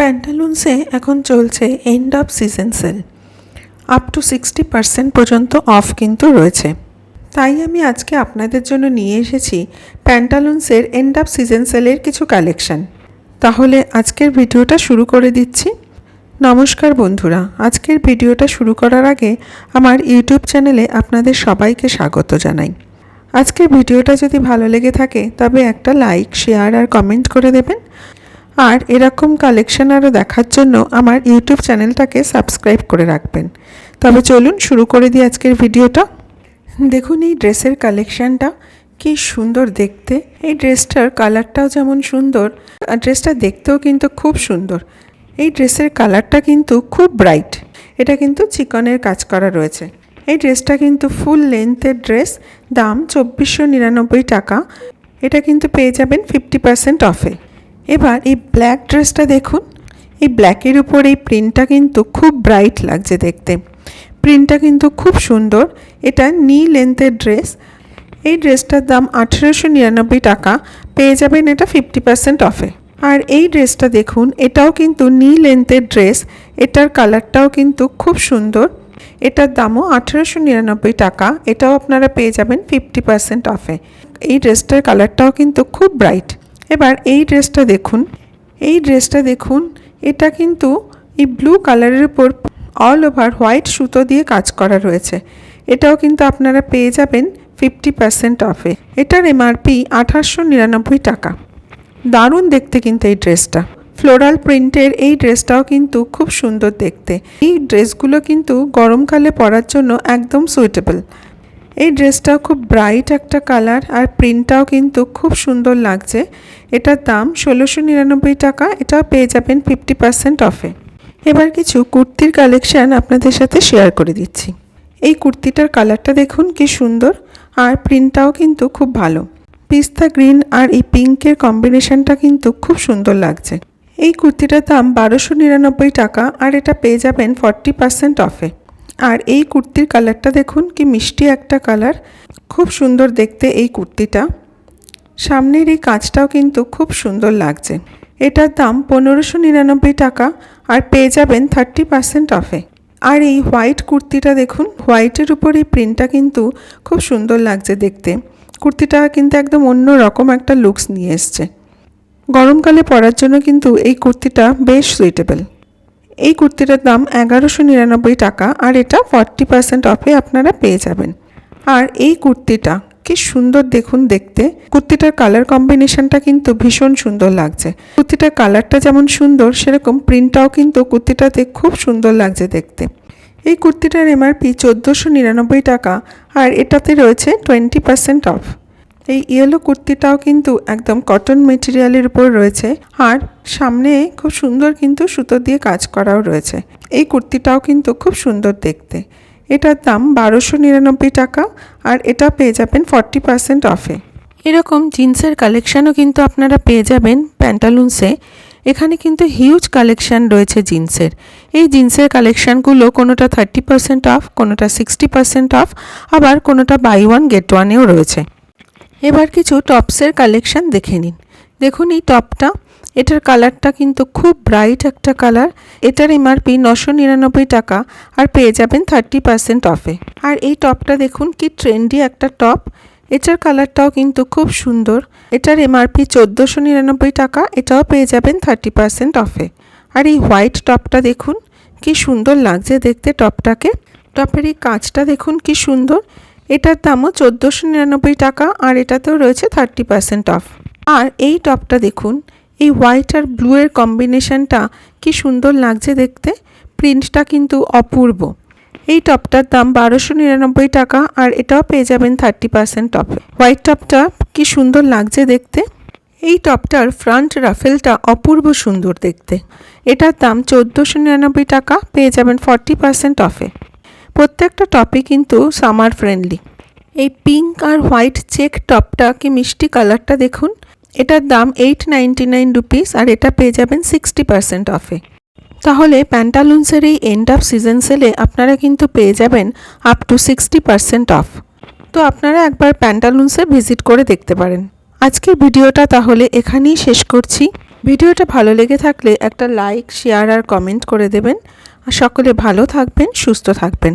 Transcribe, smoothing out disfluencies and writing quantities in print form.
প্যান্টালুন্সে এখন চলছে end of season sale, up to 60% পর্যন্ত অফ কিন্তু রয়েছে। তাই আমি আজকে আপনাদের জন্য নিয়ে এসেছি প্যান্টালুন্সের এন্ড অফ সিজন সেলের কিছু কালেকশন। তাহলে আজকের ভিডিওটা শুরু করে দিচ্ছি। নমস্কার বন্ধুরা, আজকের ভিডিওটা শুরু করার আগে আমার ইউটিউব চ্যানেলে আপনাদের সবাইকে স্বাগত জানাই। আজকের ভিডিওটা যদি ভালো লেগে থাকে তবে একটা লাইক, শেয়ার আর কমেন্ট করে দেবেন। আর এরকম কালেকশন আরও দেখার জন্য আমার ইউটিউব চ্যানেলটাকে সাবস্ক্রাইব করে রাখবেন। তবে চলুন শুরু করে দিই আজকের ভিডিওটা। দেখুন এই ড্রেসের কালেকশানটা কি সুন্দর দেখতে। এই ড্রেসটার কালারটাও যেমন সুন্দর, আর ড্রেসটা দেখতেও কিন্তু খুব সুন্দর। এই ড্রেসের কালারটা কিন্তু খুব ব্রাইট। এটা কিন্তু চিকনের কাজ করা রয়েছে। এই ড্রেসটা কিন্তু ফুল লেন্থের ড্রেস, দাম 2499 টাকা। এটা কিন্তু পেয়ে যাবেন 50% অফে। এবার এই ব্ল্যাক ড্রেসটা দেখুন। এই ব্ল্যাকের উপর এই প্রিন্টটা কিন্তু খুব ব্রাইট লাগছে দেখতে। প্রিন্টটা কিন্তু খুব সুন্দর। এটা নি লেন্থের ড্রেস। এই ড্রেসটার দাম 1899 টাকা, পেয়ে যাবেন এটা 50% অফে। আর এই ড্রেসটা দেখুন, এটাও কিন্তু নি লেন্থের ড্রেস। এটার কালারটাও কিন্তু খুব সুন্দর। এটার দামও 1899 টাকা। এটাও আপনারা পেয়ে যাবেন 50% অফে। এই ড্রেসটার কালারটাও কিন্তু খুব ব্রাইট। এবার এই ড্রেসটা দেখুন। এই ড্রেসটা দেখুন, এটা কিন্তু এই ব্লু কালারের উপর অল ওভার হোয়াইট সুতো দিয়ে কাজ করা রয়েছে। এটাও কিন্তু আপনারা পেয়ে যাবেন 50% অফে। এটার এমআরপি 2899 টাকা। দারুণ দেখতে কিন্তু এই ড্রেসটা। ফ্লোরাল প্রিন্টের এই ড্রেসটাও কিন্তু খুব সুন্দর দেখতে। এই ড্রেসগুলো কিন্তু গরমকালে পরার জন্য একদম সুইটেবল। এই ড্রেসটাও খুব ব্রাইট একটা কালার, আর প্রিন্টটাও কিন্তু খুব সুন্দর লাগছে। এটার দাম 1699 টাকা। এটাও পেয়ে যাবেন 50% অফে। এবার কিছু কুর্তির কালেকশান আপনাদের সাথে শেয়ার করে দিচ্ছি। এই কুর্তিটার কালারটা দেখুন কি সুন্দর, আর প্রিন্টটাও কিন্তু খুব ভালো। পিস্তা গ্রিন আর এই পিঙ্কের কম্বিনেশনটা কিন্তু খুব সুন্দর লাগছে। এই কুর্তিটার দাম 1299 টাকা, আর এটা পেয়ে যাবেন 40% অফে। আর এই কুর্তির কালারটা দেখুন কি মিষ্টি একটা কালার, খুব সুন্দর দেখতে এই কুর্তিটা। সামনের এই কাজটাও কিন্তু খুব সুন্দর লাগছে। এটার দাম 1599 টাকা, আর পেয়ে যাবেন 30% অফে। আর এই হোয়াইট কুর্তিটা দেখুন, হোয়াইটের উপর এই প্রিন্টটা কিন্তু খুব সুন্দর লাগছে দেখতে। কুর্তিটা কিন্তু একদম অন্য রকম একটা লুকস নিয়ে এসছে। গরমকালে পরার জন্য কিন্তু এই কুর্তিটা বেশ সুইটেবল। এই কুর্তিটার দাম 1199 টাকা, আর এটা 40% অফে আপনারা পেয়ে যাবেন। আর এই কুর্তিটা কি সুন্দর দেখুন দেখতে। কুর্তিটার কালার কম্বিনেশনটা কিন্তু ভীষণ সুন্দর লাগছে। কুর্তিটার কালারটা যেমন সুন্দর, সেরকম প্রিন্টটাও কিন্তু কুর্তিটাতে খুব সুন্দর লাগছে দেখতে। এই কুর্তিটার এমআরপি 1499 টাকা, আর এটাতে রয়েছে 20% অফ। এই ইয়েলো কুর্তিটাও কিন্তু একদম কটন মেটেরিয়ালের উপর রয়েছে, আর সামনে খুব সুন্দর কিন্তু সুতো দিয়ে কাজ করাও রয়েছে। এই কুর্তিটাও কিন্তু খুব সুন্দর দেখতে। এটার দাম 1299 টাকা, আর এটা পেয়ে যাবেন 40% অফে। এরকম জিন্সের কালেকশানও কিন্তু আপনারা পেয়ে যাবেন প্যান্টালুন্সে। এখানে কিন্তু হিউজ কালেকশান রয়েছে জিন্সের। এই জিন্সের কালেকশানগুলো কোনোটা 30% অফ, কোনোটা 60% অফ, আবার কোনোটা বাই ওয়ান গেট ওয়ানেও রয়েছে। এবার কিছু টপসের কালেকশান দেখে নিন। দেখুন এই টপটা, এটার কালারটা কিন্তু খুব ব্রাইট একটা কালার। এটার এমআরপি 999 টাকা, আর পেয়ে যাবেন 30% অফে। আর এই টপটা দেখুন কি ট্রেন্ডি একটা টপ। এটার কালারটাও কিন্তু খুব সুন্দর। এটার এমআরপি 1499 টাকা। এটাও পেয়ে যাবেন 30% অফে। আর এই হোয়াইট টপটা দেখুন কি সুন্দর লাগছে দেখতে টপটাকে। টপের এই কাজটা দেখুন কি সুন্দর। এটার দামও 1499 টাকা, আর এটাতেও রয়েছে 30% অফ। আর এই টপটা দেখুন, এই হোয়াইট আর ব্লু এর কম্বিনেশনটা কি সুন্দর লাগছে দেখতে। প্রিন্টটা কিন্তু অপূর্ব। এই টপটার দাম 1299 টাকা, আর এটাও পেয়ে যাবেন 30% অফে। হোয়াইট টপটা কি সুন্দর লাগছে দেখতে। এই টপটার ফ্রন্ট রাফেলটা অপূর্ব সুন্দর দেখতে। এটার দাম 1499 টাকা, পেয়ে যাবেন 40% অফে। প্রত্যেকটা টপই কিন্তু সামার ফ্রেন্ডলি। এই পিঙ্ক আর হোয়াইট চেক টপটা কি মিষ্টি কালারটা দেখুন। এটার দাম 899 রুপিস, আর এটা পেয়ে যাবেন 60% অফে। তাহলে প্যান্টালুন্সের এই এন্ড অফ সিজন সেলে আপনারা কিন্তু পেয়ে যাবেন আপ টু 60% অফ। তো আপনারা একবার প্যান্টালুন্সে ভিজিট করে দেখতে পারেন। আজকের ভিডিওটা তাহলে এখানেই শেষ করছি। ভিডিওটা ভালো লেগে থাকলে একটা লাইক, শেয়ার আর কমেন্ট করে দেবেন। আর সকলে ভালো থাকবেন, সুস্থ থাকবেন।